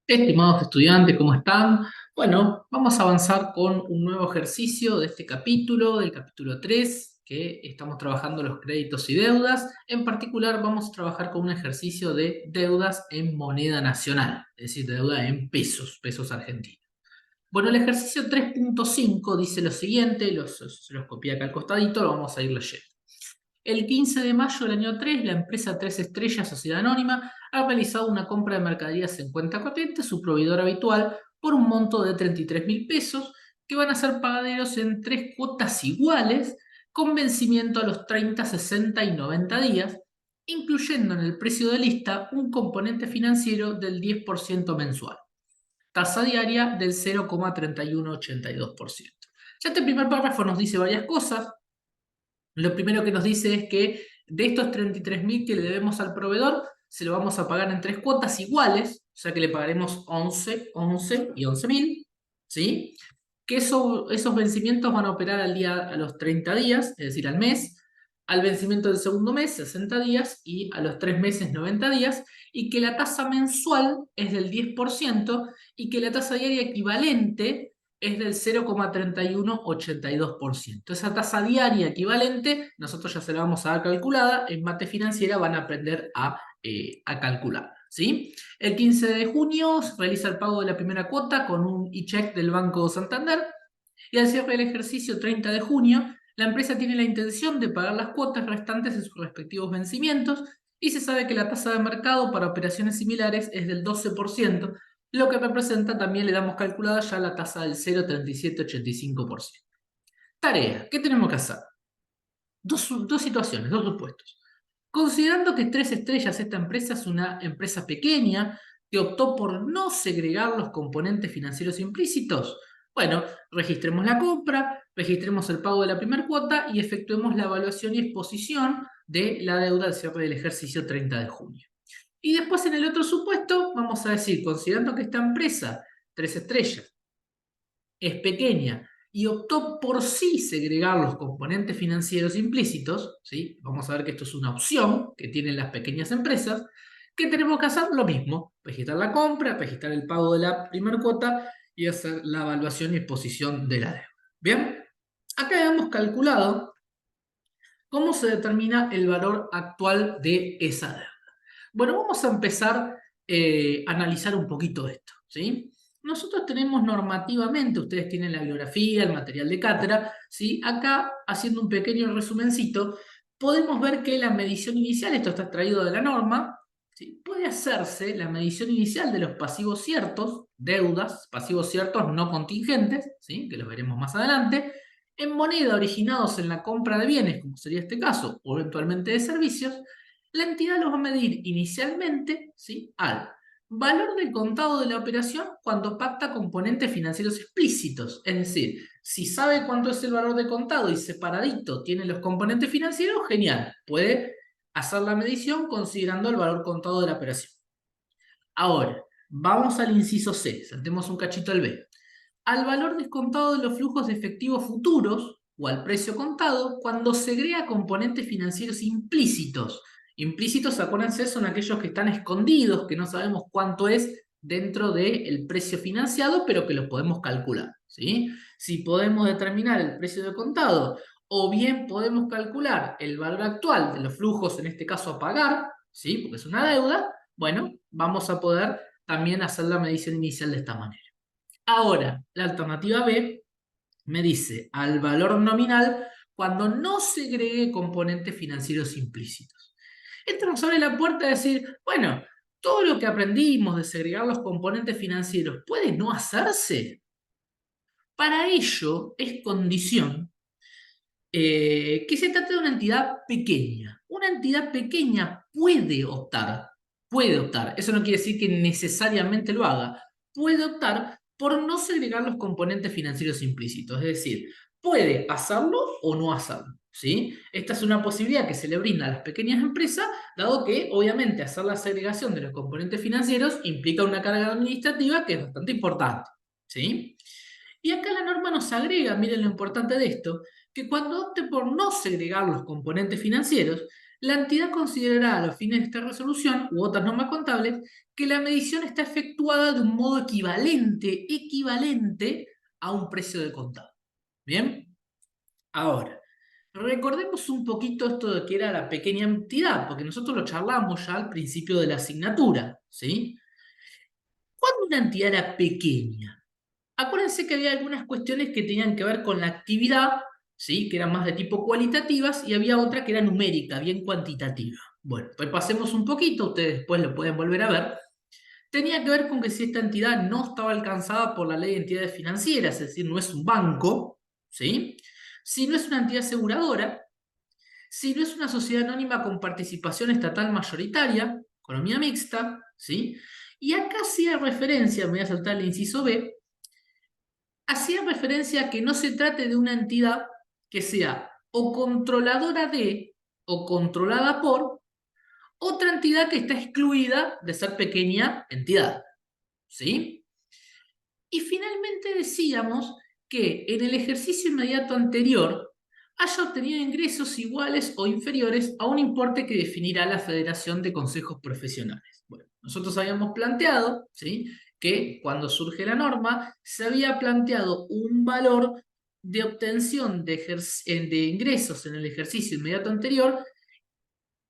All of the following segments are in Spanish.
Estimados estudiantes, ¿cómo están? Bueno, vamos a avanzar con un nuevo ejercicio de este capítulo, del capítulo 3, que estamos trabajando los créditos y deudas. En particular, vamos a trabajar con un ejercicio de deudas en moneda nacional, es decir, deuda en pesos, pesos argentinos. Bueno, el ejercicio 3.5 dice lo siguiente, se los copié acá al costadito, lo vamos a ir leyendo. El 15 de mayo del año 3, la empresa Tres Estrellas Sociedad Anónima ha realizado una compra de mercaderías en cuenta corriente, su proveedor habitual, por un monto de 33.000 pesos, que van a ser pagaderos en tres cuotas iguales, con vencimiento a los 30, 60 y 90 días, incluyendo en el precio de lista un componente financiero del 10% mensual, tasa diaria del 0,3182%. Ya este primer párrafo nos dice varias cosas. Lo primero que nos dice es que de estos 33.000 que le debemos al proveedor, se lo vamos a pagar en tres cuotas iguales, o sea que le pagaremos 11, 11 y 11.000, ¿sí? Que esos vencimientos van a operar a los 30 días, es decir, al mes, al vencimiento del segundo mes, 60 días, y a los 3 meses, 90 días, y que la tasa mensual es del 10% y que la tasa diaria equivalente es del 0,3182%. Esa tasa diaria equivalente, nosotros ya se la vamos a dar calculada, en mate financiera van a aprender a calcular, ¿sí? El 15 de junio se realiza el pago de la primera cuota con un e-check del Banco Santander y al cierre del ejercicio 30 de junio, la empresa tiene la intención de pagar las cuotas restantes en sus respectivos vencimientos y se sabe que la tasa de mercado para operaciones similares es del 12%, lo que representa, también le damos calculada ya la tasa del 0,3785%. Tarea, ¿qué tenemos que hacer? Dos situaciones, dos supuestos. Considerando que Tres Estrellas, esta empresa, es una empresa pequeña que optó por no segregar los componentes financieros implícitos, bueno, registremos la compra, registremos el pago de la primera cuota y efectuemos la evaluación y exposición de la deuda al cierre del ejercicio 30 de junio. Y después, en el otro supuesto, vamos a decir, considerando que esta empresa, Tres Estrellas, es pequeña y optó por sí segregar los componentes financieros implícitos, ¿sí? Vamos a ver que esto es una opción que tienen las pequeñas empresas. ¿Qué tenemos que hacer? Lo mismo, registrar la compra, registrar el pago de la primera cuota y hacer la evaluación y exposición de la deuda. Bien, acá hemos calculado cómo se determina el valor actual de esa deuda. Bueno, vamos a empezar a analizar un poquito esto, ¿sí? Nosotros tenemos normativamente, ustedes tienen la bibliografía, el material de cátedra, ¿sí? Acá, haciendo un pequeño resumencito, podemos ver que la medición inicial, esto está extraído de la norma, ¿sí? Puede hacerse la medición inicial de los pasivos ciertos, deudas, pasivos ciertos no contingentes, ¿sí? Que los veremos más adelante, en moneda originados en la compra de bienes, como sería este caso, o eventualmente de servicios. La entidad los va a medir inicialmente, ¿sí?, al valor de contado de la operación cuando pacta componentes financieros explícitos. Es decir, si sabe cuánto es el valor de contado y separadito tiene los componentes financieros, genial. Puede hacer la medición considerando el valor contado de la operación. Ahora, vamos al inciso C, saltemos un cachito al B. Al valor descontado de los flujos de efectivo futuros o al precio contado cuando segrega componentes financieros implícitos. Implícitos, acuérdense, son aquellos que están escondidos, que no sabemos cuánto es dentro del precio financiado, pero que los podemos calcular, ¿sí? Si podemos determinar el precio de contado o bien podemos calcular el valor actual de los flujos, en este caso a pagar, ¿sí?, porque es una deuda, bueno, vamos a poder también hacer la medición inicial de esta manera. Ahora, la alternativa B me dice al valor nominal cuando no segregue componentes financieros implícitos. Esto nos abre la puerta a decir, bueno, todo lo que aprendimos de segregar los componentes financieros puede no hacerse. Para ello es condición que se trate de una entidad pequeña. Una entidad pequeña puede optar, eso no quiere decir que necesariamente lo haga, puede optar por no segregar los componentes financieros implícitos, es decir, puede hacerlo o no hacerlo, ¿sí? Esta es una posibilidad que se le brinda a las pequeñas empresas, dado que obviamente hacer la segregación de los componentes financieros implica una carga administrativa que es bastante importante, ¿sí? Y acá la norma nos agrega, miren lo importante de esto, que cuando opte por no segregar los componentes financieros, la entidad considerará a los fines de esta resolución u otras normas contables que la medición está efectuada de un modo equivalente a un precio de contado. ¿Bien? Ahora, recordemos un poquito esto de que era la pequeña entidad, porque nosotros lo charlamos ya al principio de la asignatura, ¿sí? ¿Cuándo una entidad era pequeña? Acuérdense que había algunas cuestiones que tenían que ver con la actividad, ¿sí? Que eran más de tipo cualitativas, y había otra que era numérica, bien cuantitativa. Bueno, repasemos un poquito, ustedes después lo pueden volver a ver. Tenía que ver con que si esta entidad no estaba alcanzada por la ley de entidades financieras, es decir, no es un banco, ¿sí? Si no es una entidad aseguradora, si no es una sociedad anónima con participación estatal mayoritaria, economía mixta, ¿sí? Y acá hacía referencia, me voy a saltar el inciso B, hacía referencia a que no se trate de una entidad que sea o controladora de o controlada por otra entidad que está excluida de ser pequeña entidad, ¿sí? Y finalmente decíamos que en el ejercicio inmediato anterior haya obtenido ingresos iguales o inferiores a un importe que definirá la Federación de Consejos Profesionales. Bueno, nosotros habíamos planteado, ¿sí?, que cuando surge la norma se había planteado un valor de obtención de ingresos en el ejercicio inmediato anterior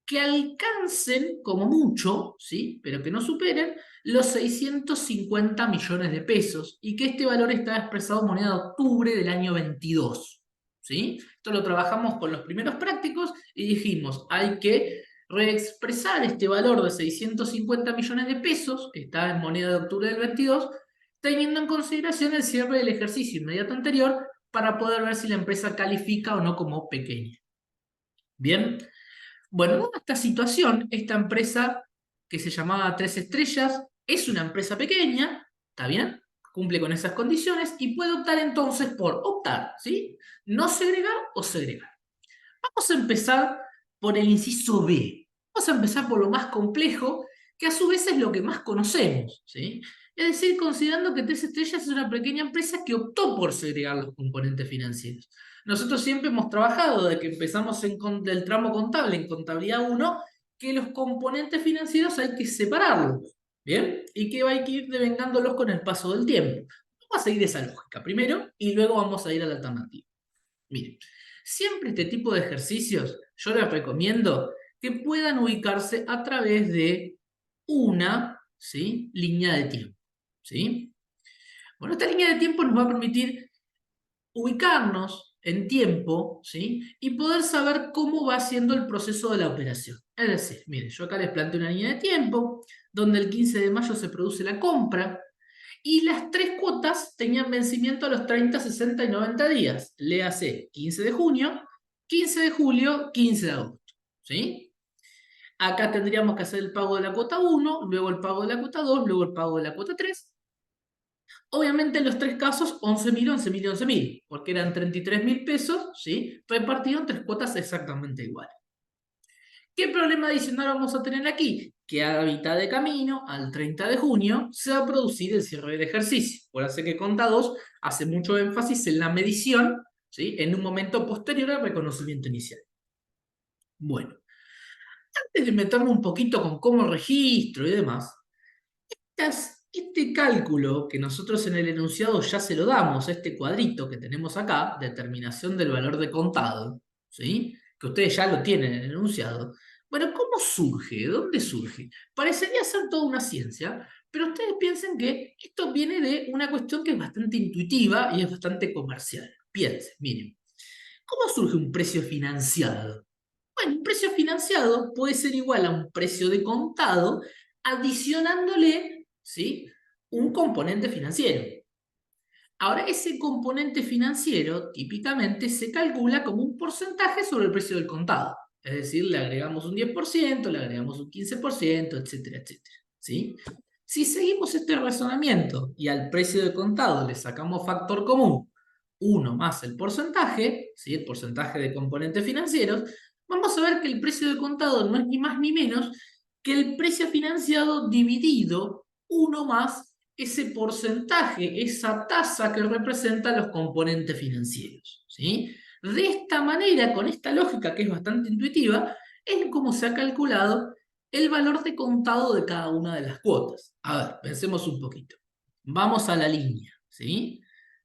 que alcancen como mucho, ¿sí?, pero que no superen los 650 millones de pesos y que este valor está expresado en moneda de octubre del año 22. ¿Sí? Esto lo trabajamos con los primeros prácticos y dijimos, hay que reexpresar este valor de 650 millones de pesos, que está en moneda de octubre del 22, teniendo en consideración el cierre del ejercicio inmediato anterior para poder ver si la empresa califica o no como pequeña. Bien. Bueno, dada esta situación, esta empresa que se llamaba 3 Estrellas es una empresa pequeña, ¿está bien? Cumple con esas condiciones y puede optar entonces por optar, ¿sí? No segregar o segregar. Vamos a empezar por el inciso B. Vamos a empezar por lo más complejo, que a su vez es lo que más conocemos, ¿sí? Es decir, considerando que 3 Estrellas es una pequeña empresa que optó por segregar los componentes financieros. Nosotros siempre hemos trabajado desde que empezamos del tramo contable en contabilidad 1, que los componentes financieros hay que separarlos, ¿bien? Y que hay que ir devengándolos con el paso del tiempo. Vamos a seguir esa lógica primero y luego vamos a ir a la alternativa. Miren, siempre este tipo de ejercicios yo les recomiendo que puedan ubicarse a través de una, ¿sí?, línea de tiempo, ¿sí? Bueno, esta línea de tiempo nos va a permitir ubicarnos en tiempo, ¿sí?, y poder saber cómo va siendo el proceso de la operación. Es decir, miren, yo acá les planteo una línea de tiempo donde el 15 de mayo se produce la compra, y las tres cuotas tenían vencimiento a los 30, 60 y 90 días. Léase 15 de junio, 15 de julio, 15 de agosto. ¿Sí? Acá tendríamos que hacer el pago de la cuota 1, luego el pago de la cuota 2, luego el pago de la cuota 3. Obviamente en los tres casos 11.000, 11.000 y 11.000, porque eran 33.000 pesos, ¿sí?, repartido en tres cuotas exactamente iguales. ¿Qué problema adicional vamos a tener aquí? Que a mitad de camino, al 30 de junio, se va a producir el cierre del ejercicio. Por eso que Conta 2 hace mucho énfasis en la medición, ¿sí?, en un momento posterior al reconocimiento inicial. Bueno, antes de meterme un poquito con cómo registro y demás, este cálculo que nosotros en el enunciado ya se lo damos, este cuadrito que tenemos acá, determinación del valor de contado, ¿sí?, que ustedes ya lo tienen en el enunciado. Bueno, ¿cómo surge? ¿De dónde surge? Parecería ser toda una ciencia, pero ustedes piensen que esto viene de una cuestión que es bastante intuitiva y es bastante comercial. Piensen, miren, ¿cómo surge un precio financiado? Bueno, un precio financiado puede ser igual a un precio de contado adicionándole, ¿sí?, un componente financiero. Ahora, ese componente financiero típicamente se calcula como un porcentaje sobre el precio del contado. Es decir, le agregamos un 10%, le agregamos un 15%, etcétera, etcétera. ¿Sí? Si seguimos este razonamiento y al precio de contado le sacamos factor común, 1 más el porcentaje, ¿sí?, el porcentaje de componentes financieros, vamos a ver que el precio de contado no es ni más ni menos que el precio financiado dividido 1 más ese porcentaje, esa tasa que representa los componentes financieros, ¿sí? De esta manera, con esta lógica que es bastante intuitiva, en cómo se ha calculado el valor de contado de cada una de las cuotas. A ver, pensemos un poquito. Vamos a la línea, ¿sí?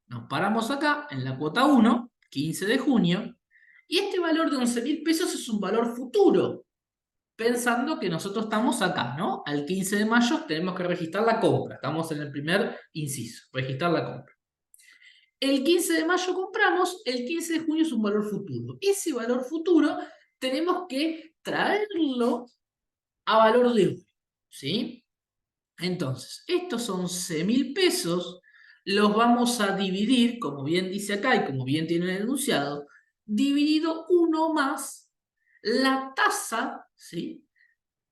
Nos paramos acá en la cuota 1, 15 de junio, y este valor de 11.000 pesos es un valor futuro, pensando que nosotros estamos acá, ¿no? Al 15 de mayo tenemos que registrar la compra, estamos en el primer inciso, registrar la compra. El 15 de mayo compramos, el 15 de junio es un valor futuro. Ese valor futuro tenemos que traerlo a valor de hoy, ¿sí? Entonces, estos 11.000 pesos los vamos a dividir, como bien dice acá y como bien tiene el enunciado, dividido 1 más la tasa, ¿sí?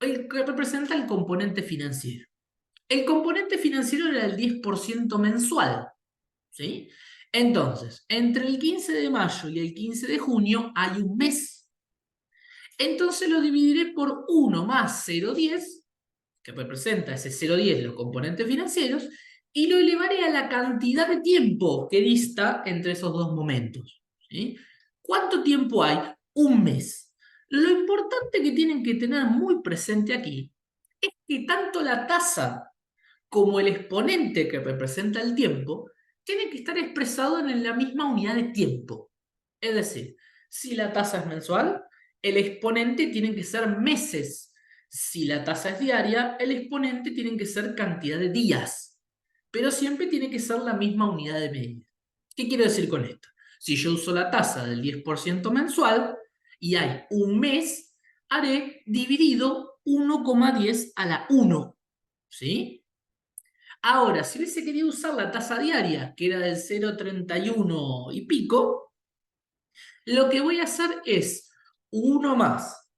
El que representa el componente financiero. El componente financiero era el 10% mensual, ¿sí? Entonces, entre el 15 de mayo y el 15 de junio hay un mes. Entonces lo dividiré por 1 más 0,10, que representa ese 0,10 de los componentes financieros, y lo elevaré a la cantidad de tiempo que dista entre esos dos momentos, ¿sí? ¿Cuánto tiempo hay? Un mes. Lo importante que tienen que tener muy presente aquí es que tanto la tasa como el exponente que representa el tiempo tiene que estar expresado en la misma unidad de tiempo. Es decir, si la tasa es mensual, el exponente tiene que ser meses. Si la tasa es diaria, el exponente tiene que ser cantidad de días. Pero siempre tiene que ser la misma unidad de medida. ¿Qué quiero decir con esto? Si yo uso la tasa del 10% mensual y hay un mes, haré dividido 1,10 a la 1. ¿Sí? Ahora, si hubiese querido usar la tasa diaria, que era del 0,31 y pico, lo que voy a hacer es 1 más.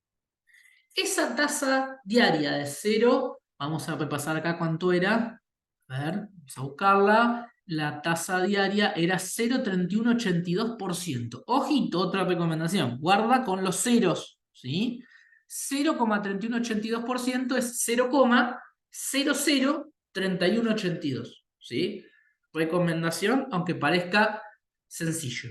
Esa tasa diaria de 0, vamos a repasar acá cuánto era. A ver, vamos a buscarla. La tasa diaria era 0,3182%. Ojito, otra recomendación. Guarda con los ceros, ¿sí? 0,3182% es 0,003182, ¿sí? Recomendación, aunque parezca sencillo.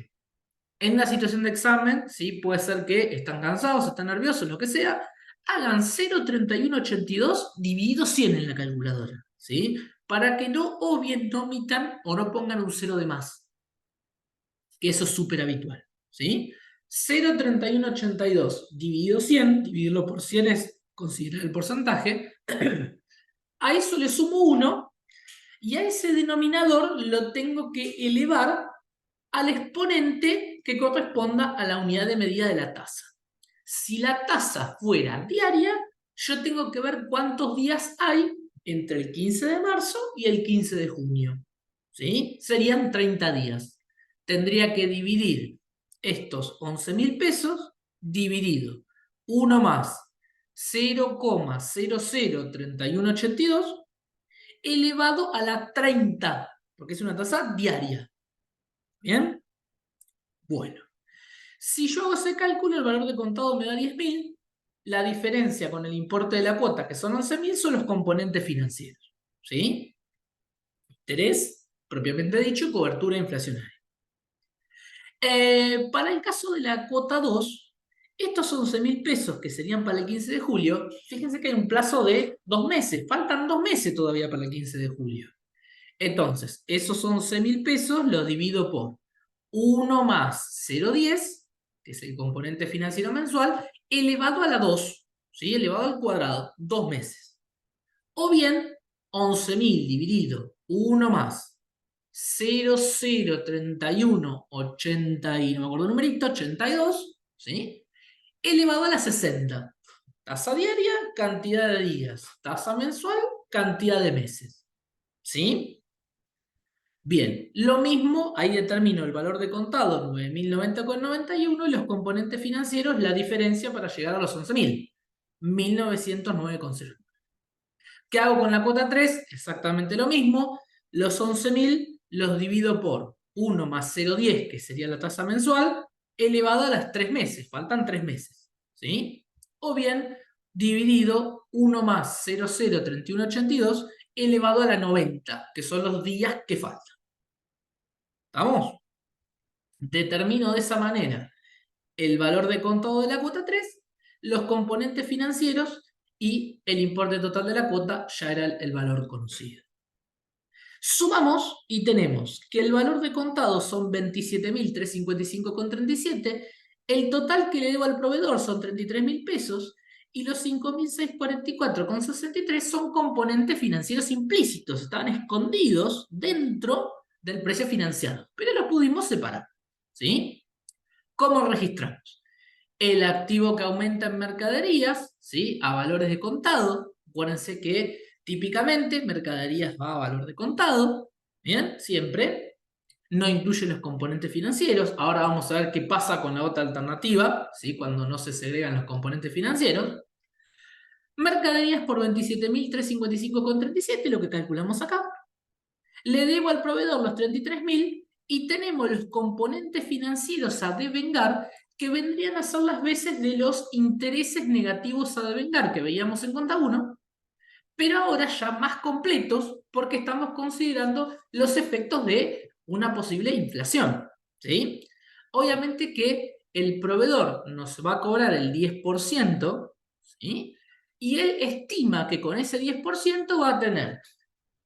En una situación de examen, ¿sí? Puede ser que están cansados, están nerviosos, lo que sea, hagan 0,3182 dividido 100 en la calculadora, ¿sí? Para que no obvien, no omitan o no pongan un 0 de más, que eso es súper habitual, ¿sí? 0,3182 dividido 100, dividirlo por 100 es considerar el porcentaje, a eso le sumo 1 y a ese denominador lo tengo que elevar al exponente que corresponda a la unidad de medida de la tasa. Si la tasa fuera diaria, yo tengo que ver cuántos días hay entre el 15 de marzo y el 15 de junio. ¿Sí? Serían 30 días. Tendría que dividir estos 11.000 pesos dividido 1 más 0,003182 elevado a la 30, porque es una tasa diaria. ¿Bien? Bueno, si yo hago ese cálculo, el valor de contado me da 10.000. La diferencia con el importe de la cuota, que son 11.000, son los componentes financieros. ¿Sí? Interés, propiamente dicho, y cobertura inflacionaria. Para el caso de la cuota 2, estos 11.000 pesos que serían para el 15 de julio, fíjense que hay un plazo de 2 meses. Faltan 2 meses todavía para el 15 de julio. Entonces, esos 11.000 pesos los divido por 1 más 0,10, que es el componente financiero mensual, elevado a la 2, ¿sí? Elevado al cuadrado, 2 meses. O bien, 11.000 dividido 1 más 0,03180 y no me acuerdo el numerito, 82, ¿sí? Elevado a la 60. Tasa diaria, cantidad de días. Tasa mensual, cantidad de meses. ¿Sí? Bien, lo mismo, ahí determino el valor de contado 9.090,91 y los componentes financieros, la diferencia para llegar a los 11.000, 1.909,0. ¿Qué hago con la cuota 3? Exactamente lo mismo, los 11.000 los divido por 1 más 0,10, que sería la tasa mensual, elevado a las 3 meses, faltan 3 meses, ¿sí? O bien, dividido 1 más 0,03182 elevado a la 90, que son los días que faltan. ¿Estamos? Determino de esa manera el valor de contado de la cuota 3 los componentes financieros y el importe total de la cuota ya era el valor conocido. Sumamos y tenemos que el valor de contado son 27.355,37, el total que le debo al proveedor son 33.000 pesos y los 5.644,63 son componentes financieros implícitos, estaban escondidos dentro del precio financiado, pero los pudimos separar. ¿Sí? ¿Cómo registramos? El activo que aumenta en mercaderías, ¿sí? A valores de contado. Acuérdense que típicamente mercaderías va a valor de contado, ¿bien? Siempre. No incluye los componentes financieros. Ahora vamos a ver qué pasa con la otra alternativa, ¿sí? Cuando no se segregan los componentes financieros. Mercaderías por 27.355,37, lo que calculamos acá. Le debo al proveedor los 33.000 y tenemos los componentes financieros a devengar que vendrían a ser las veces de los intereses negativos a devengar que veíamos en cuenta 1, pero ahora ya más completos porque estamos considerando los efectos de una posible inflación. ¿Sí? Obviamente que el proveedor nos va a cobrar el 10%, ¿sí? Y él estima que con ese 10% va a tener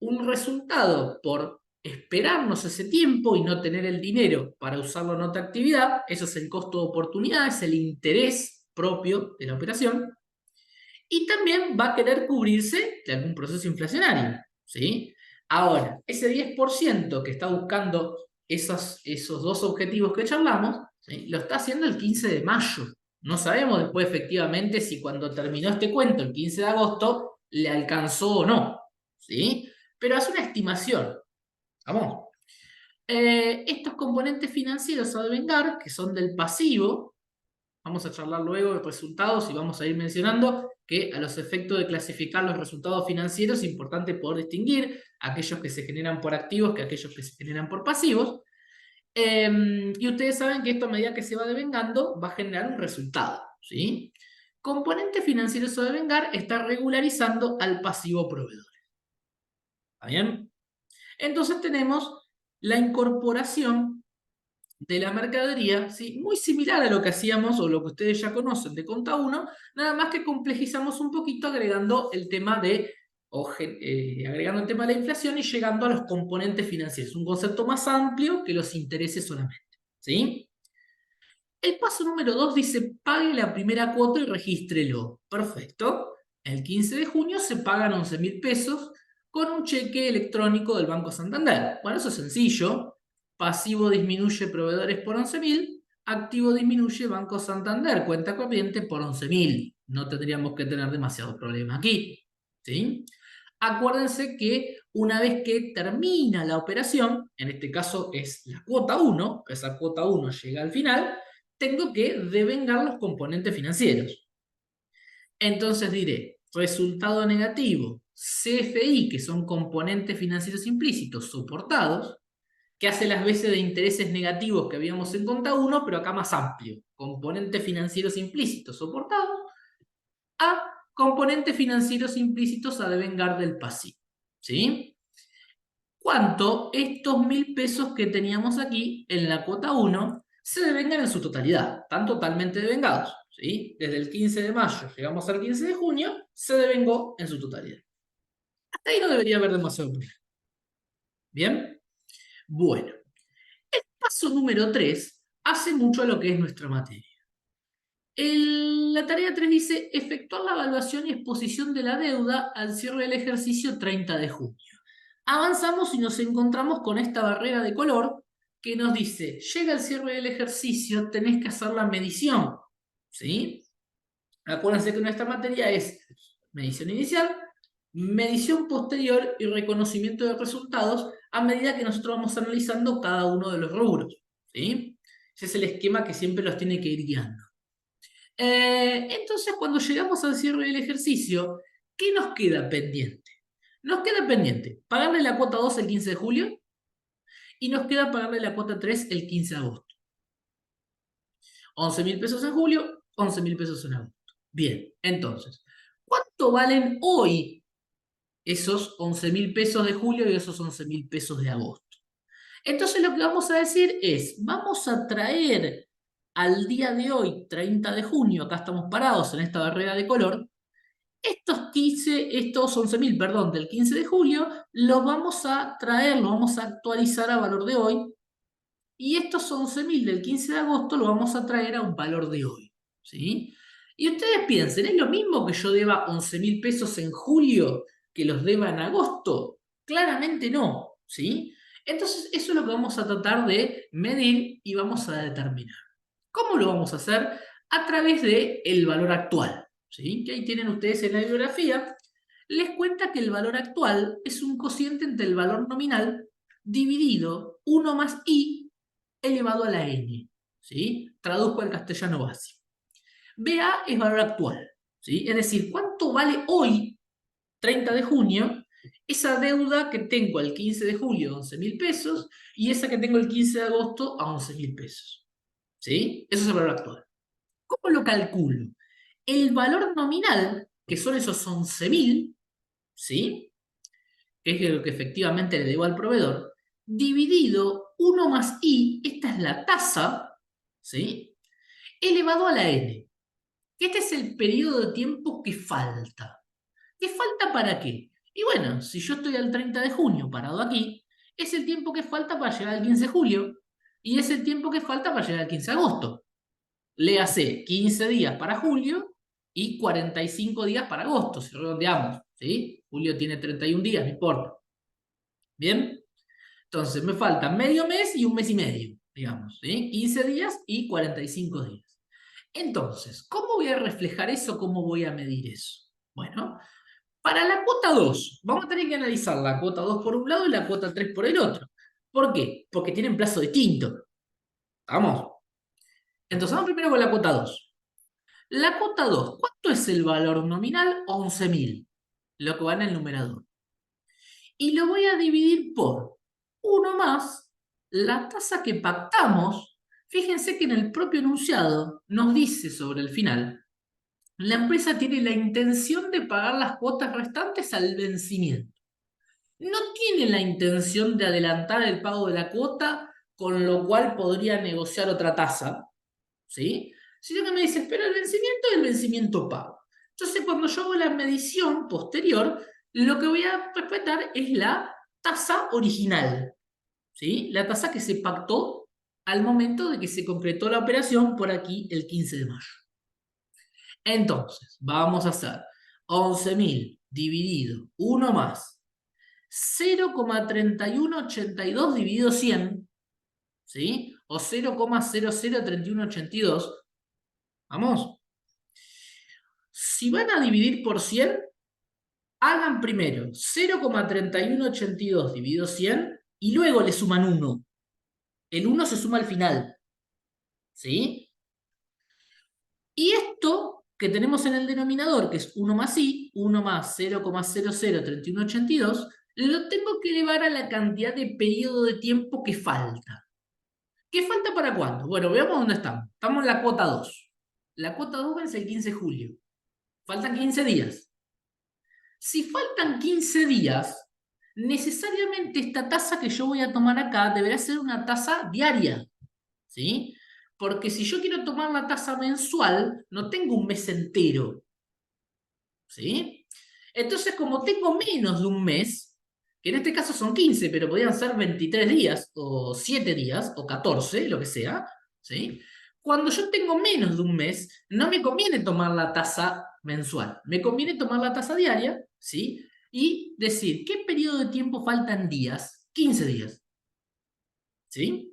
un resultado por esperarnos ese tiempo y no tener el dinero para usarlo en otra actividad. Eso es el costo de oportunidad, es el interés propio de la operación. Y también va a querer cubrirse de algún proceso inflacionario, ¿sí? Ahora, ese 10% que está buscando esos dos objetivos que charlamos, ¿sí? Lo está haciendo el 15 de mayo. No sabemos después efectivamente si cuando terminó este cuento, el 15 de agosto, le alcanzó o no, ¿sí? Pero es una estimación. ¿Vamos? Estos componentes financieros a devengar, que son del pasivo, vamos a charlar luego de resultados y vamos a ir mencionando que a los efectos de clasificar los resultados financieros es importante poder distinguir aquellos que se generan por activos que aquellos que se generan por pasivos. Y ustedes saben que esto a medida que se va devengando va a generar un resultado, ¿sí? Componente financiero a devengar está regularizando al pasivo proveedor. ¿Está bien? Entonces tenemos la incorporación de la mercadería, ¿sí? Muy similar a lo que hacíamos o lo que ustedes ya conocen de Conta 1, nada más que complejizamos un poquito agregando el tema de la inflación y llegando a los componentes financieros. Un concepto más amplio que los intereses solamente. ¿Sí? El paso número 2 dice, pague la primera cuota y regístrelo. Perfecto. El 15 de junio se pagan 11.000 pesos con un cheque electrónico del Banco Santander. Bueno, eso es sencillo. Pasivo disminuye proveedores por 11.000. Activo disminuye Banco Santander, cuenta corriente por 11.000. No tendríamos que tener demasiado problema aquí. ¿Sí? Acuérdense que una vez que termina la operación, en este caso es la cuota 1, esa cuota 1 llega al final, tengo que devengar los componentes financieros. Entonces diré, resultado negativo, CFI, que son componentes financieros implícitos soportados, que hace las veces de intereses negativos que habíamos en conta 1, pero acá más amplio. Componentes financieros implícitos soportados a componentes financieros implícitos a devengar del pasivo. ¿Sí? ¿Cuánto estos 1.000 pesos que teníamos aquí en la cuota 1 se devengan en su totalidad? Están totalmente devengados. ¿Sí? Desde el 15 de mayo llegamos al 15 de junio, se devengó en su totalidad. Hasta ahí no debería haber demasiado problema. ¿Bien? Bueno, el paso número 3 hace mucho a lo que es nuestra materia. La tarea 3 dice, efectuar la evaluación y exposición de la deuda al cierre del ejercicio 30 de junio. Avanzamos y nos encontramos con esta barrera de color que nos dice, llega el cierre del ejercicio, tenés que hacer la medición. ¿Sí? Acuérdense que nuestra materia es medición inicial, medición posterior y reconocimiento de resultados a medida que nosotros vamos analizando cada uno de los rubros. ¿Sí? Ese es el esquema que siempre los tiene que ir guiando. Entonces, cuando llegamos al cierre del ejercicio, ¿qué nos queda pendiente? Nos queda pendiente pagarle la cuota 2 el 15 de julio y nos queda pagarle la cuota 3 el 15 de agosto. 11.000 pesos en julio, 11.000 pesos en agosto. Bien, entonces, ¿cuánto valen hoy esos 11.000 pesos de julio y esos 11.000 pesos de agosto? Entonces lo que vamos a decir es, vamos a traer al día de hoy, 30 de junio, acá estamos parados en esta barrera de color, estos 11.000, perdón, del 15 de julio, los vamos a traer, los vamos a actualizar a valor de hoy, y estos 11.000 del 15 de agosto los vamos a traer a un valor de hoy, ¿sí? Y ustedes piensen, ¿es lo mismo que yo deba 11.000 pesos en julio que los deba en agosto? Claramente no, ¿sí? Entonces, eso es lo que vamos a tratar de medir y vamos a determinar. ¿Cómo lo vamos a hacer? A través del valor actual, ¿sí? Que ahí tienen ustedes en la bibliografía. Les cuenta que el valor actual es un cociente entre el valor nominal dividido 1 más i elevado a la n, ¿sí? Traduzco al castellano básico. BA es valor actual, ¿sí? Es decir, ¿cuánto vale hoy, 30 de junio, esa deuda que tengo el 15 de julio, 11.000 pesos, y esa que tengo el 15 de agosto a 11.000 pesos? ¿Sí? Eso es el valor actual. ¿Cómo lo calculo? El valor nominal, que son esos 11.000, ¿sí? Que es lo que efectivamente le debo al proveedor, dividido 1 más i, esta es la tasa, ¿sí? Elevado a la n. Este es el periodo de tiempo que falta. ¿Qué falta para qué? Y bueno, si yo estoy al 30 de junio parado aquí, es el tiempo que falta para llegar al 15 de julio y es el tiempo que falta para llegar al 15 de agosto. Léase 15 días para julio y 45 días para agosto, si redondeamos, ¿sí? Julio tiene 31 días, no importa. ¿Bien? Entonces me faltan medio mes y un mes y medio, digamos, ¿sí? 15 días y 45 días. Entonces, ¿cómo voy a reflejar eso? ¿Cómo voy a medir eso? Bueno, para la cuota 2, vamos a tener que analizar la cuota 2 por un lado y la cuota 3 por el otro. ¿Por qué? Porque tienen plazo distinto. ¿Vamos? Entonces, vamos primero con la cuota 2. La cuota 2, ¿cuánto es el valor nominal? 11.000, lo que va en el numerador. Y lo voy a dividir por 1 más la tasa que pactamos. Fíjense que en el propio enunciado nos dice sobre el final, la empresa tiene la intención de pagar las cuotas restantes al vencimiento. No tiene la intención de adelantar el pago de la cuota, con lo cual podría negociar otra tasa, ¿sí? Sino que me dice, pero el vencimiento pago. Entonces, cuando yo hago la medición posterior, lo que voy a respetar es la tasa original, ¿sí? La tasa que se pactó al momento de que se concretó la operación por aquí el 15 de mayo. Entonces, vamos a hacer 11.000 dividido 1 más 0,3182 dividido 100, ¿sí? O 0,003182. ¿Vamos? Si van a dividir por 100, hagan primero 0,3182 dividido 100 y luego le suman 1. El 1 se suma al final, ¿sí? Y esto que tenemos en el denominador, que es 1 más i, 1 más 0,003182, lo tengo que elevar a la cantidad de periodo de tiempo que falta. ¿Qué falta para cuándo? Bueno, veamos dónde estamos. Estamos en la cuota 2. La cuota 2 vence el 15 de julio. Faltan 15 días. Si faltan 15 días, necesariamente esta tasa que yo voy a tomar acá deberá ser una tasa diaria, ¿sí? Porque si yo quiero tomar la tasa mensual, no tengo un mes entero, ¿sí? Entonces, como tengo menos de un mes, que en este caso son 15, pero podrían ser 23 días, o 7 días, o 14, lo que sea, ¿sí? Cuando yo tengo menos de un mes, no me conviene tomar la tasa mensual, me conviene tomar la tasa diaria, ¿sí? Y decir, ¿qué periodo de tiempo faltan días? 15 días, ¿sí?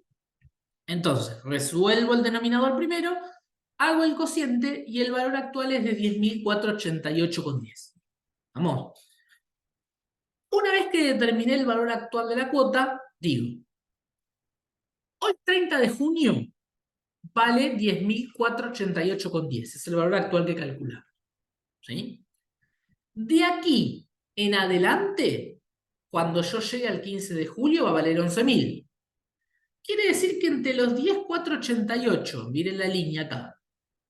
Entonces, resuelvo el denominador primero, hago el cociente y el valor actual es de 10.488,10. Vamos. Una vez que determiné el valor actual de la cuota, digo, hoy 30 de junio vale 10.488,10. Es el valor actual que calculamos, ¿sí? De aquí en adelante, cuando yo llegue al 15 de julio, va a valer 11.000. Quiere decir que entre los 10.488, miren la línea acá,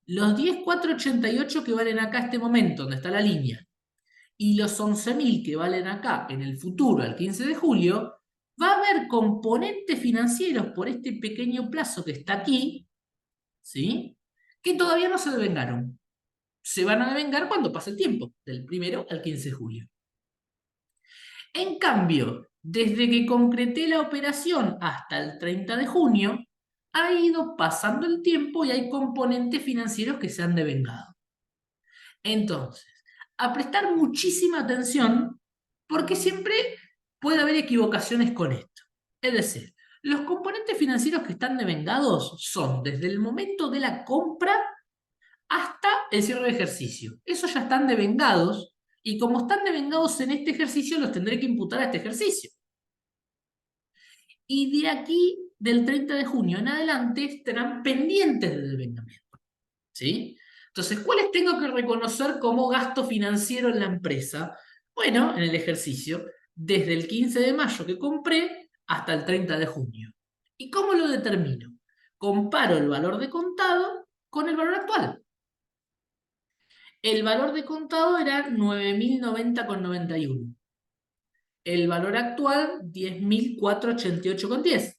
los 10.488 que valen acá a este momento, donde está la línea, y los 11.000 que valen acá en el futuro, al 15 de julio, va a haber componentes financieros por este pequeño plazo que está aquí, ¿sí? Que todavía no se devengaron. Se van a devengar cuando pase el tiempo, del 1 al 15 de julio. En cambio, desde que concreté la operación hasta el 30 de junio, ha ido pasando el tiempo y hay componentes financieros que se han devengado. Entonces, a prestar muchísima atención porque siempre puede haber equivocaciones con esto. Es decir, los componentes financieros que están devengados son desde el momento de la compra hasta el cierre de ejercicio. Esos ya están devengados y como están devengados en este ejercicio, los tendré que imputar a este ejercicio. Y de aquí, del 30 de junio en adelante, estarán pendientes de devengamiento. ¿Sí? Entonces, ¿cuáles tengo que reconocer como gasto financiero en la empresa? Bueno, en el ejercicio, desde el 15 de mayo que compré hasta el 30 de junio. ¿Y cómo lo determino? Comparo el valor de contado con el valor actual. El valor de contado era 9.090,91. El valor actual, 10.488,10.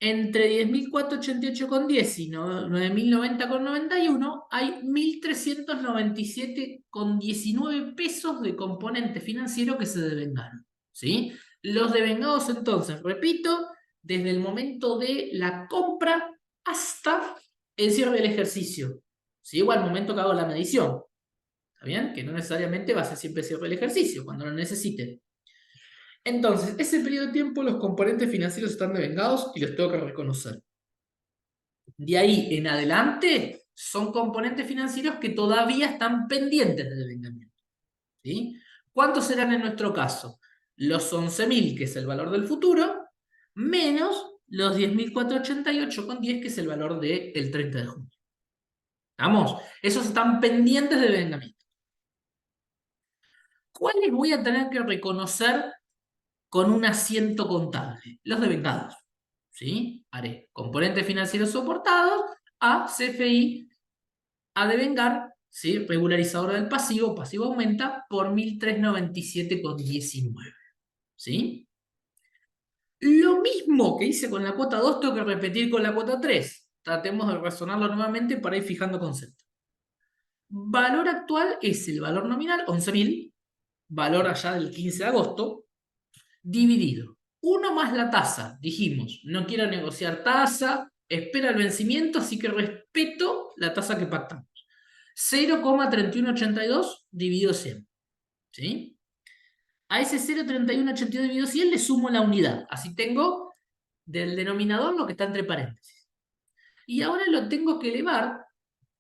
Entre 10.488,10 y 9.090,91 hay 1.397,19 pesos de componente financiero que se devengaron. ¿Sí? Los devengados entonces, repito, desde el momento de la compra hasta el cierre del ejercicio. ¿Sí? O al momento que hago la medición. ¿Está bien? Que no necesariamente va a ser siempre cierre del ejercicio, cuando lo necesite. Entonces, ese periodo de tiempo los componentes financieros están devengados y los tengo que reconocer. De ahí en adelante son componentes financieros que todavía están pendientes de devengamiento. ¿Sí? ¿Cuántos serán en nuestro caso? Los 11.000, que es el valor del futuro, menos los 10.488,10, que es el valor del 30 de junio. ¿Estamos? Esos están pendientes de devengamiento. ¿Cuáles voy a tener que reconocer con un asiento contable? Los devengados. ¿Sí? Haré componentes financieros soportados a CFI a devengar, ¿sí? Regularizador del pasivo, pasivo aumenta por 1.397,19. ¿Sí? Lo mismo que hice con la cuota 2 tengo que repetir con la cuota 3. Tratemos de razonarlo nuevamente para ir fijando conceptos. Valor actual es el valor nominal, 11.000, valor allá del 15 de agosto, dividido. 1 más la tasa, dijimos, no quiero negociar tasa, espera el vencimiento, así que respeto la tasa que pactamos. 0,3182 dividido 100. ¿Sí? A ese 0,3182 dividido 100 le sumo la unidad. Así tengo del denominador lo que está entre paréntesis. Y ahora lo tengo que elevar,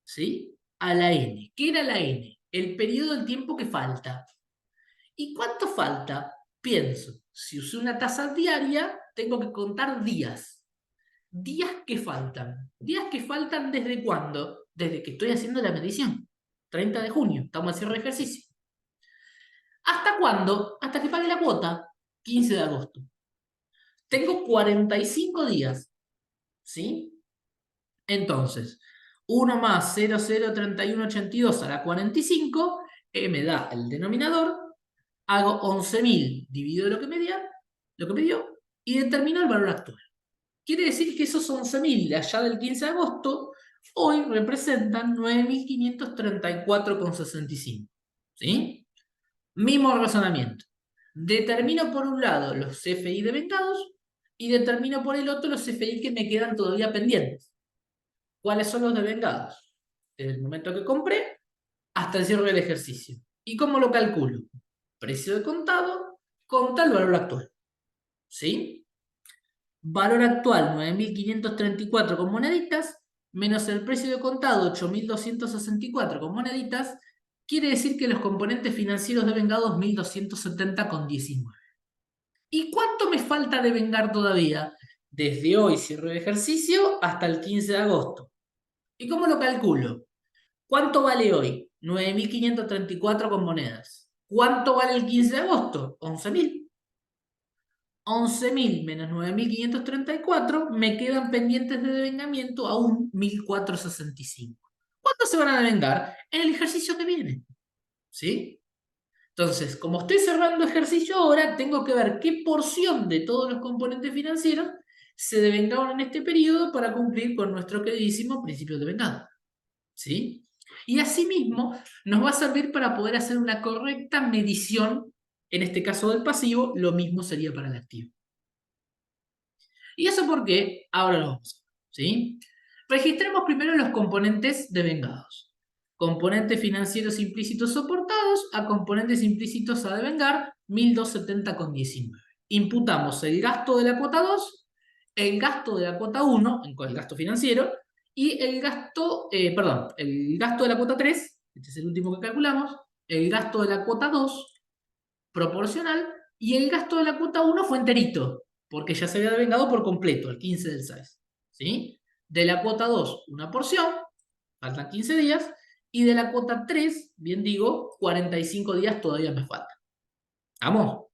¿sí? A la n. ¿Qué era la n? El periodo del tiempo que falta. ¿Y cuánto falta? Pienso, si usé una tasa diaria, tengo que contar días. Días que faltan. Días que faltan ¿desde cuándo? Desde que estoy haciendo la medición. 30 de junio, estamos haciendo ejercicio. ¿Hasta cuándo? Hasta que pague la cuota, 15 de agosto. Tengo 45 días, ¿sí? Entonces, 1 más 0,03182 a la 45, me da el denominador, hago 11.000 dividido lo que me dio, y determino el valor actual. Quiere decir que esos 11.000 de allá del 15 de agosto, hoy representan 9.534,65. ¿Sí? Mismo razonamiento. Determino por un lado los CFI devengados y determino por el otro los CFI que me quedan todavía pendientes. ¿Cuáles son los devengados? Desde el momento que compré hasta el cierre del ejercicio. ¿Y cómo lo calculo? Precio de contado contra el valor actual. ¿Sí? Valor actual 9.534 con moneditas, menos el precio de contado 8.264 con moneditas, quiere decir que los componentes financieros devengados 1.270,19. ¿Y cuánto me falta devengar todavía? Desde hoy, cierre de ejercicio, hasta el 15 de agosto. ¿Y cómo lo calculo? ¿Cuánto vale hoy? 9.534 con monedas. ¿Cuánto vale el 15 de agosto? 11.000. 11.000 menos 9.534 me quedan pendientes de devengamiento aún 1.465. ¿Cuándo se van a devengar? En el ejercicio que viene. ¿Sí? Entonces, como estoy cerrando ejercicio ahora, tengo que ver qué porción de todos los componentes financieros se devengaron en este periodo para cumplir con nuestro queridísimo principio de vengado. ¿Sí? Y asimismo nos va a servir para poder hacer una correcta medición, en este caso del pasivo, lo mismo sería para el activo. ¿Y eso por qué? Ahora lo vamos a ver. ¿Sí? Registremos primero los componentes devengados. Componentes financieros implícitos soportados a componentes implícitos a devengar, 1270,19. Imputamos el gasto de la cuota 2, el gasto de la cuota 1, el gasto financiero, y el gasto, el gasto de la cuota 3, este es el último que calculamos, el gasto de la cuota 2, proporcional, y el gasto de la cuota 1 fue enterito, porque ya se había devengado por completo, el 15 del 6. ¿Sí? De la cuota 2, una porción, faltan 15 días, y de la cuota 3, bien digo, 45 días todavía me faltan. ¿Vamos?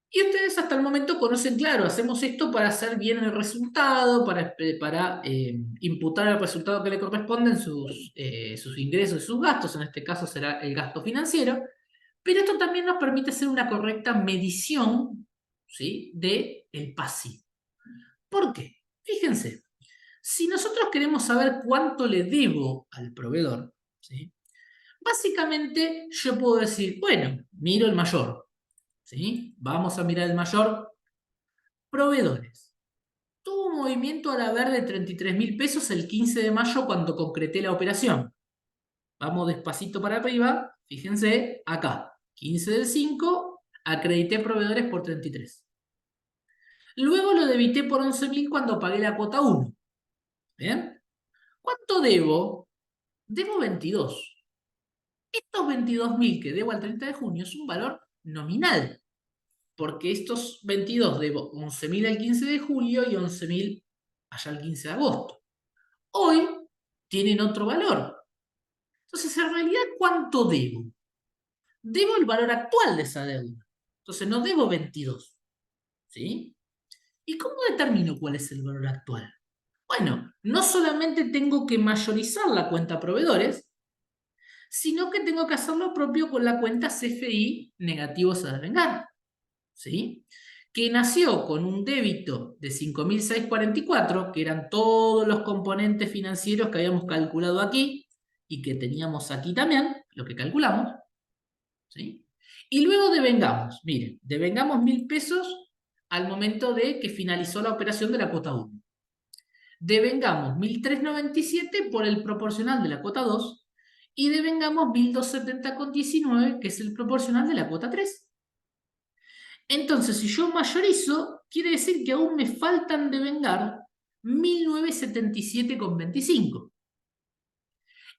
Y ustedes hasta el momento conocen, claro, hacemos esto para hacer bien el resultado, para imputar el resultado que le corresponden sus ingresos y sus gastos, en este caso será el gasto financiero, pero esto también nos permite hacer una correcta medición, ¿sí?, del pasivo. ¿Por qué? Fíjense, si nosotros queremos saber cuánto le debo al proveedor, ¿sí?, básicamente yo puedo decir, bueno, miro el mayor, ¿sí? Vamos a mirar el mayor. Proveedores. Tuvo un movimiento a la haber de 33.000 pesos el 15 de mayo cuando concreté la operación. Vamos despacito para arriba. Fíjense, acá. 15 del 5, acredité proveedores por 33. Luego lo debité por 11.000 cuando pagué la cuota 1. ¿Bien? ¿Cuánto debo? Debo 22. Estos 22.000 que debo al 30 de junio es un valor nominal, porque estos 22 debo 11.000 al 15 de julio y 11.000 allá al 15 de agosto. Hoy tienen otro valor. Entonces, en realidad, ¿cuánto debo? Debo el valor actual de esa deuda. Entonces, no debo 22. ¿Sí? ¿Y cómo determino cuál es el valor actual? Bueno, no solamente tengo que mayorizar la cuenta proveedores, sino que tengo que hacer lo propio con la cuenta CFI negativos a devengar. ¿Sí? Que nació con un débito de 5.644, que eran todos los componentes financieros que habíamos calculado aquí y que teníamos aquí también, lo que calculamos. ¿Sí? Y luego devengamos, miren, devengamos 1.000 pesos al momento de que finalizó la operación de la cuota 1. Devengamos 1.397 por el proporcional de la cuota 2 y devengamos 1.270,19, que es el proporcional de la cuota 3. Entonces, si yo mayorizo, quiere decir que aún me faltan devengar 1.977,25.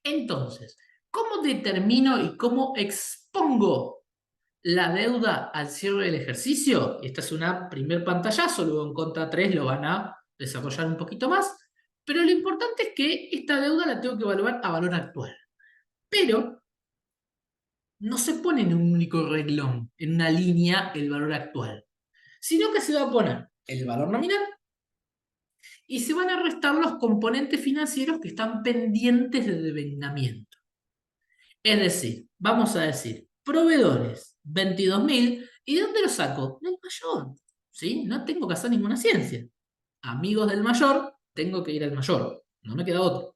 Entonces, ¿cómo determino y cómo expongo la deuda al cierre del ejercicio? Esta es una primer pantallazo, luego en contra 3 lo van a desarrollar un poquito más, pero lo importante es que esta deuda la tengo que evaluar a valor actual. Pero no se pone en un único renglón, en una línea, el valor actual, sino que se va a poner el valor nominal y se van a restar los componentes financieros que están pendientes de devengamiento. Es decir, vamos a decir, proveedores, 22.000, ¿y de dónde lo saco? Del mayor, ¿sí? No tengo que hacer ninguna ciencia. Amigos del mayor, tengo que ir al mayor, no me queda otro.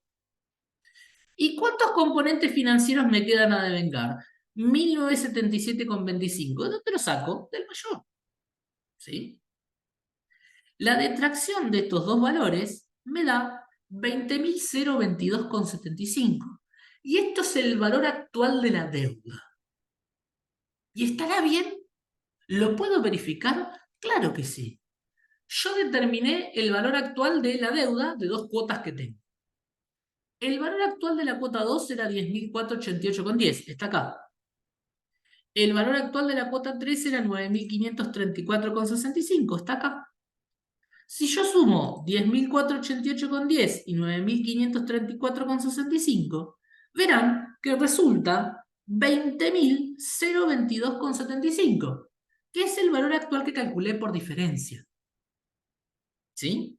¿Y cuántos componentes financieros me quedan a devengar? 1.977,25. ¿De dónde lo saco? Del mayor, ¿sí? La detracción de estos dos valores me da 20.022,75. Y esto es el valor actual de la deuda. ¿Y estará bien? ¿Lo puedo verificar? Claro que sí. Yo determiné el valor actual de la deuda de dos cuotas que tengo. El valor actual de la cuota 2 era 10.488,10. Está acá. El valor actual de la cuota 3 era 9.534,65. Está acá. Si yo sumo 10.488,10 y 9.534,65, verán que resulta 20.022,75, que es el valor actual que calculé por diferencia. ¿Sí?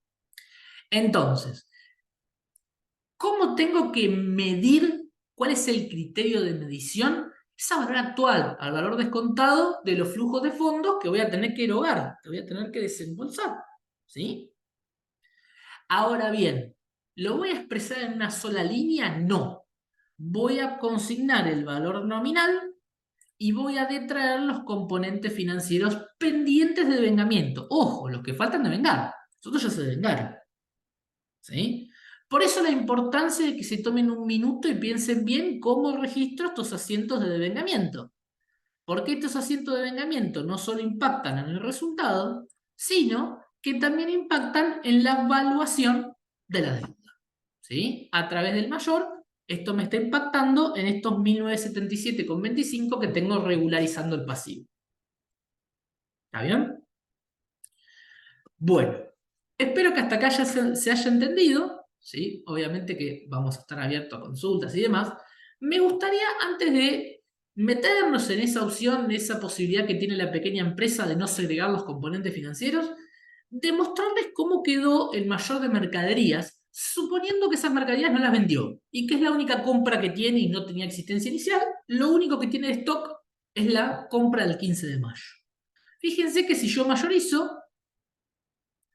Entonces, ¿cómo tengo que medir? ¿Cuál es el criterio de medición? es a valor actual, al valor descontado de los flujos de fondos que voy a tener que erogar, que voy a tener que desembolsar. ¿Sí? Ahora bien, ¿lo voy a expresar en una sola línea? No. Voy a consignar el valor nominal y voy a detraer los componentes financieros pendientes de devengamiento. Ojo, los que faltan de vengar. Nosotros ya se devengaron. ¿Sí? Por eso la importancia de que se tomen un minuto y piensen bien cómo registro estos asientos de devengamiento. Porque estos asientos de devengamiento no solo impactan en el resultado, sino que también impactan en la evaluación de la deuda. ¿Sí? A través del mayor, esto me está impactando en estos 1977,25 que tengo regularizando el pasivo. ¿Está bien? Bueno, espero que hasta acá ya se haya entendido, ¿sí? Obviamente que vamos a estar abiertos a consultas y demás. Me gustaría, antes de meternos en esa opción, en esa posibilidad que tiene la pequeña empresa de no segregar los componentes financieros, demostrarles cómo quedó el mayor de mercaderías, suponiendo que esas mercaderías no las vendió y que es la única compra que tiene y no tenía existencia inicial. Lo único que tiene de stock es la compra del 15 de mayo. Fíjense que si yo mayorizo,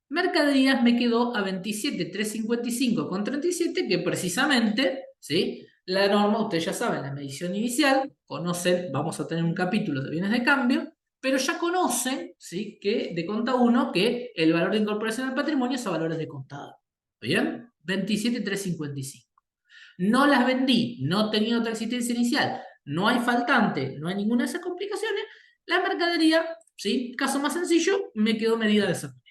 mercaderías me quedó a 27,355,37, que precisamente, ¿sí? La norma, ustedes ya saben, la medición inicial, conocen, vamos a tener un capítulo de bienes de cambio, pero ya conocen, ¿sí? Que de conta 1, que el valor de incorporación al patrimonio es a valores de contado. ¿Bien? 27,355. No las vendí, no tenía otra existencia inicial, no hay faltante, no hay ninguna de esas complicaciones, la mercadería, ¿sí? Caso más sencillo, me quedó medida de esa manera.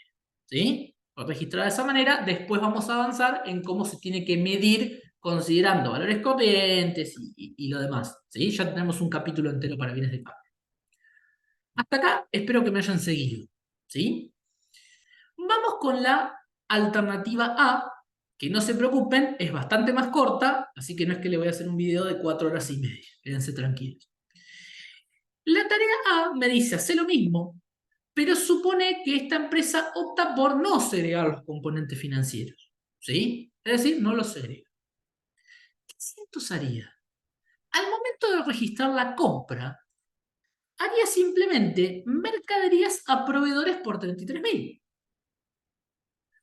¿Sí? Registrada de esa manera, después vamos a avanzar en cómo se tiene que medir considerando valores corrientes y lo demás. ¿Sí? Ya tenemos un capítulo entero para bienes de cambio. Hasta acá espero que me hayan seguido. ¿Sí? Vamos con la alternativa A, que no se preocupen, es bastante más corta, así que no es que le voy a hacer un video de 4 horas y media. Quédense tranquilos. La tarea A me dice, hace lo mismo, pero supone que esta empresa opta por no segregar los componentes financieros. ¿Sí? Es decir, no los segrega. ¿Qué cientos haría? Al momento de registrar la compra, haría simplemente mercaderías a proveedores por 33.000.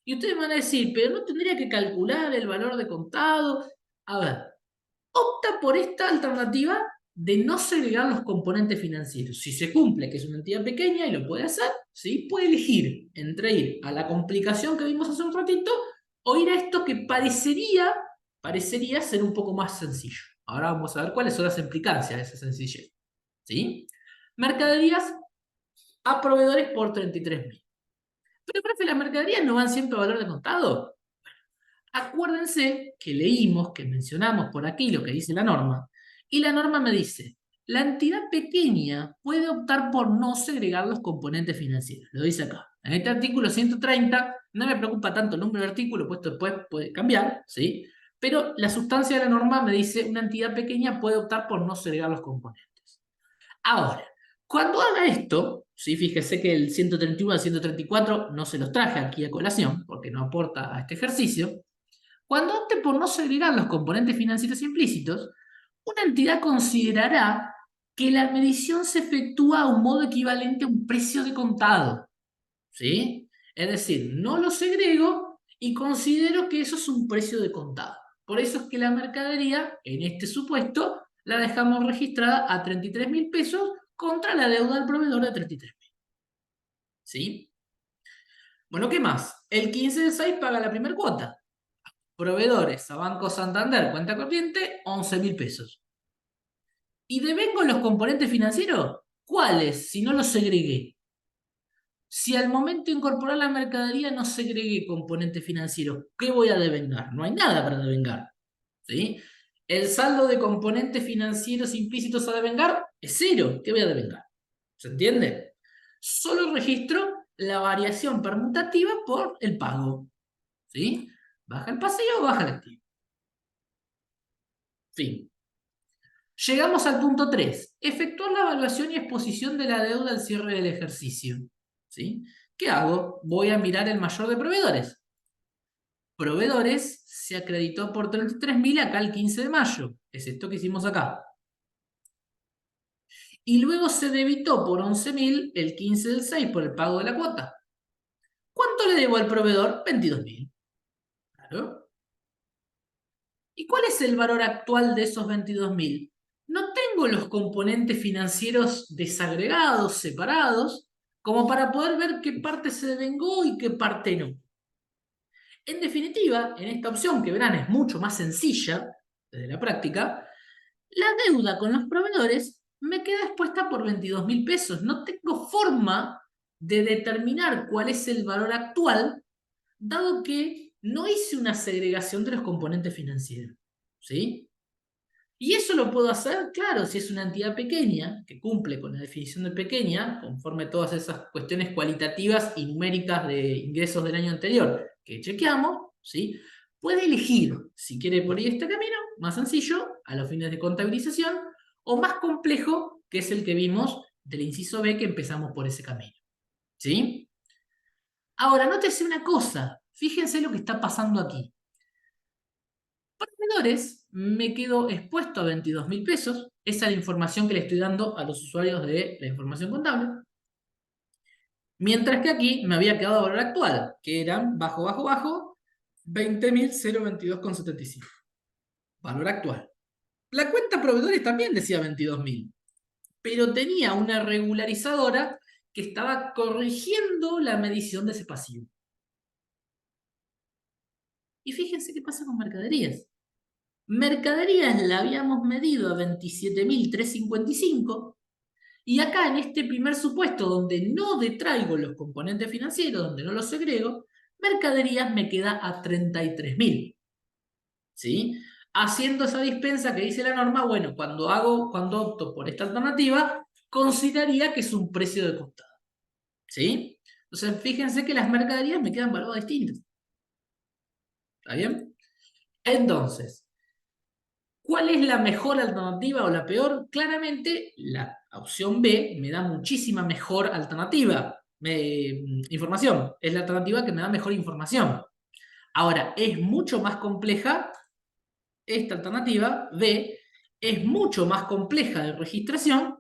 Y ustedes van a decir, pero no tendría que calcular el valor de contado. A ver, opta por esta alternativa de no segregar los componentes financieros. Si se cumple que es una entidad pequeña y lo puede hacer, ¿sí? Puede elegir entre ir a la complicación que vimos hace un ratito o ir a esto que parecería ser un poco más sencillo. Ahora vamos a ver cuáles son las implicancias de esa sencillez. ¿Sí? Mercaderías a proveedores por 33.000. Pero, profe, ¿las mercaderías no van siempre a valor de contado? Acuérdense que leímos, que mencionamos por aquí lo que dice la norma, y la norma me dice, la entidad pequeña puede optar por no segregar los componentes financieros. Lo dice acá. En este artículo 130, no me preocupa tanto el número de artículo, puesto después puede cambiar, ¿sí? Pero la sustancia de la norma me dice, una entidad pequeña puede optar por no segregar los componentes. Ahora, cuando haga esto, ¿sí? Fíjese que el 131 al 134 no se los traje aquí a colación, porque no aporta a este ejercicio. Cuando opte por no segregar los componentes financieros implícitos, una entidad considerará que la medición se efectúa a un modo equivalente a un precio de contado. ¿Sí? Es decir, no lo segrego y considero que eso es un precio de contado. Por eso es que la mercadería, en este supuesto, la dejamos registrada a 33.000 pesos contra la deuda del proveedor de 33.000. ¿Sí? Bueno, ¿qué más? El 15 de 6 paga la primera cuota. Proveedores a Banco Santander, cuenta corriente, 11.000 pesos. ¿Y devengo los componentes financieros? ¿Cuáles? Si no los segregué. Si al momento de incorporar la mercadería no segregué componentes financieros, ¿qué voy a devengar? No hay nada para devengar. ¿Sí? El saldo de componentes financieros implícitos a devengar es cero. ¿Qué voy a devengar? ¿Se entiende? Solo registro la variación permutativa por el pago. ¿Sí? Baja el pasivo, baja el activo. Fin. Llegamos al punto 3. Efectuar la evaluación y exposición de la deuda al cierre del ejercicio. ¿Sí? ¿Qué hago? Voy a mirar el mayor de proveedores. Proveedores se acreditó por 33.000 acá el 15 de mayo. Es esto que hicimos acá. y luego se debitó por 11.000 el 15 del 6 por el pago de la cuota. ¿Cuánto le debo al proveedor? 22.000. Claro. ¿Y cuál es el valor actual de esos 22.000? No tengo los componentes financieros desagregados, separados, como para poder ver qué parte se devengó y qué parte no. En definitiva, en esta opción, que verán es mucho más sencilla desde la práctica, la deuda con los proveedores me queda expuesta por 22.000 pesos. No tengo forma de determinar cuál es el valor actual, dado que no hice una segregación de los componentes financieros. ¿Sí? Y eso lo puedo hacer, claro, si es una entidad pequeña, que cumple con la definición de pequeña, conforme a todas esas cuestiones cualitativas y numéricas de ingresos del año anterior que chequeamos, ¿sí? Puede elegir si quiere por ahí este camino, más sencillo, a los fines de contabilización, o más complejo, que es el que vimos del inciso B, que empezamos por ese camino. ¿Sí? Ahora, nótese una cosa, fíjense lo que está pasando aquí. Proveedores, me quedo expuesto a 22.000 pesos. Esa es la información que le estoy dando a los usuarios de la información contable. Mientras que aquí me había quedado valor actual, que eran bajo, bajo, bajo, 20.022,75. Valor actual. La cuenta proveedores también decía 22.000, pero tenía una regularizadora que estaba corrigiendo la medición de ese pasivo. Y fíjense qué pasa con mercaderías. Mercaderías la habíamos medido a 27.355 y acá en este primer supuesto donde no detraigo los componentes financieros, donde no los segrego, mercaderías me queda a 33.000. ¿Sí? Haciendo esa dispensa que dice la norma, bueno, cuando opto por esta alternativa, consideraría que es un precio de costado. ¿Sí? Entonces, fíjense que las mercaderías me quedan valoradas distintas. ¿Está bien? Entonces, ¿cuál es la mejor alternativa o la peor? Claramente, la opción B me da muchísima mejor alternativa. Información. Es la alternativa que me da mejor información. Ahora, es mucho más compleja. Esta alternativa B es mucho más compleja de registración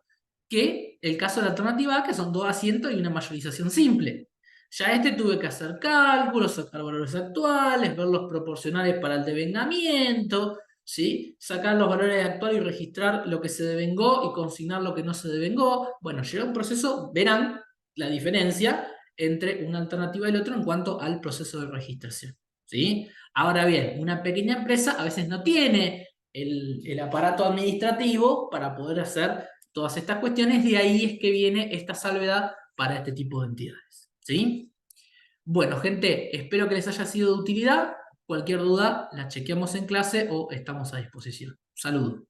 que el caso de la alternativa A, que son dos asientos y una mayorización simple. Ya tuve que hacer cálculos, sacar valores actuales, ver los proporcionales para el devengamiento, ¿sí? Sacar los valores actuales y registrar lo que se devengó y consignar lo que no se devengó. Bueno, llega un proceso, verán la diferencia entre una alternativa y la otra en cuanto al proceso de registración, ¿sí? Ahora bien, una pequeña empresa a veces no tiene el aparato administrativo para poder hacer todas estas cuestiones, de ahí es que viene esta salvedad para este tipo de entidades, ¿sí? Bueno, gente, espero que les haya sido de utilidad. Cualquier duda la chequeamos en clase o estamos a disposición. Saludos.